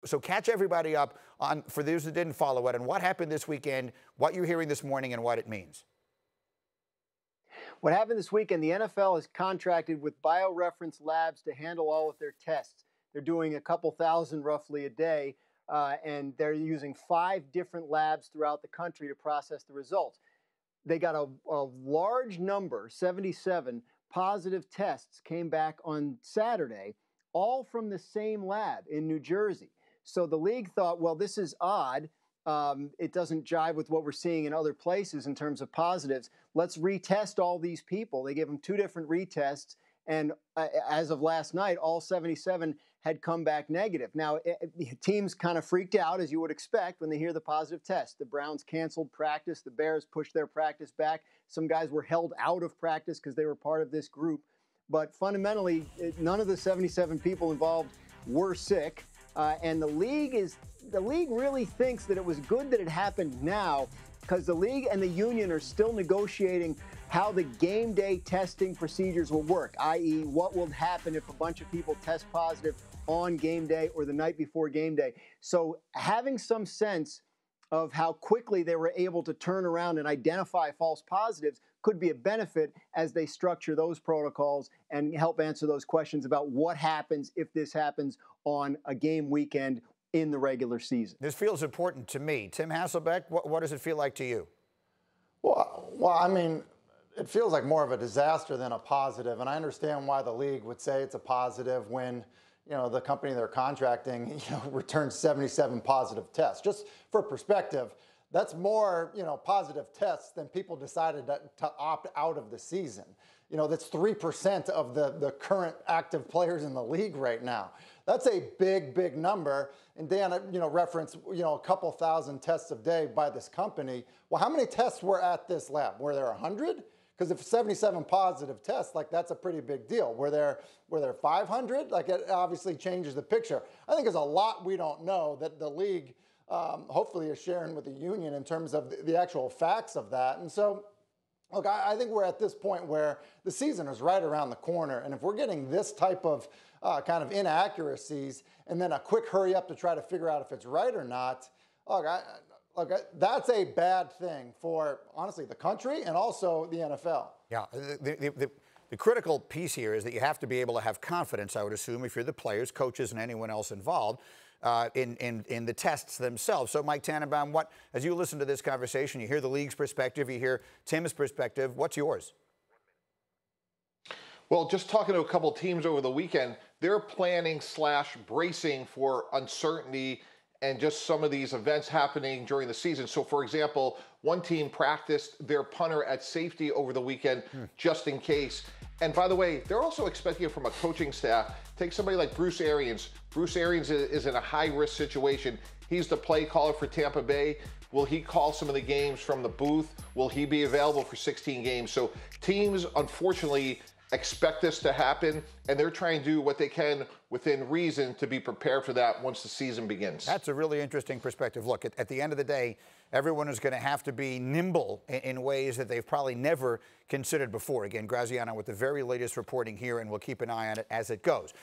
So catch everybody up on, for those that didn't follow it, and what happened this weekend, what you're hearing this morning, and what it means. What happened this weekend, the NFL has contracted with BioReference Labs to handle all of their tests. They're doing a couple thousand roughly a day, and they're using 5 different labs throughout the country to process the results. They got a large number, 77 positive tests came back on Saturday, all from the same lab in New Jersey. So the league thought, well, this is odd. It doesn't jive with what we're seeing in other places in terms of positives. Let's retest all these people. They gave them 2 different retests. And as of last night, all 77 had come back negative. Now, teams kind of freaked out, as you would expect, when they hear the positive test. The Browns canceled practice. The Bears pushed their practice back. Some guys were held out of practice because they were part of this group. But fundamentally, none of the 77 people involved were sick. And the league really thinks that it was good that it happened now, because the league and the union are still negotiating how the game day testing procedures will work, i.e. what will happen if a bunch of people test positive on game day or the night before game day. So having some sense of how quickly they were able to turn around and identify false positives could be a benefit as they structure those protocols and help answer those questions about what happens if this happens on a game weekend in the regular season. This feels important to me. Tim Hasselbeck, what does it feel like to you? Well, I mean, it feels like more of a disaster than a positive, and I understand why the league would say it's a positive when, you know, the company they're contracting, you know, returns 77 positive tests. Just for perspective, that's more, you know, positive tests than people decided to opt out of the season. You know, that's 3% of the current active players in the league right now. That's a big, big number. And Dan, you know, referenced, you know, a couple thousand tests a day by this company. Well, how many tests were at this lab? Were there 100? Because if 77 positive tests, like, that's a pretty big deal. Were there 500? Like, it obviously changes the picture. I think there's a lot we don't know that the league hopefully is sharing with the union in terms of the actual facts of that. And so, look, I think we're at this point where the season is right around the corner. And if we're getting this type of kind of inaccuracies and then a quick hurry up to try to figure out if it's right or not, look, that's a bad thing for, honestly, the country and also the NFL. Yeah, the critical piece here is that you have to be able to have confidence, I would assume, if you're the players, coaches, and anyone else involved in the tests themselves. So, Mike Tannenbaum, as you listen to this conversation, you hear the league's perspective, you hear Tim's perspective. What's yours? Well, just talking to a couple teams over the weekend, they're planning / bracing for uncertainty and just some of these events happening during the season. So, for example, one team practiced their punter at safety over the weekend just in case. And by the way, they're also expecting it from a coaching staff. Take somebody like Bruce Arians. Bruce Arians is in a high-risk situation. He's the play caller for Tampa Bay. Will he call some of the games from the booth? Will he be available for 16 games? So teams, unfortunately, expect this to happen, and they're trying to do what they can within reason to be prepared for that once the season begins. That's a really interesting perspective. Look, at the end of the day, everyone is going to have to be nimble in ways that they've probably never considered before. Again, Graziano with the very latest reporting here, and we'll keep an eye on it as it goes.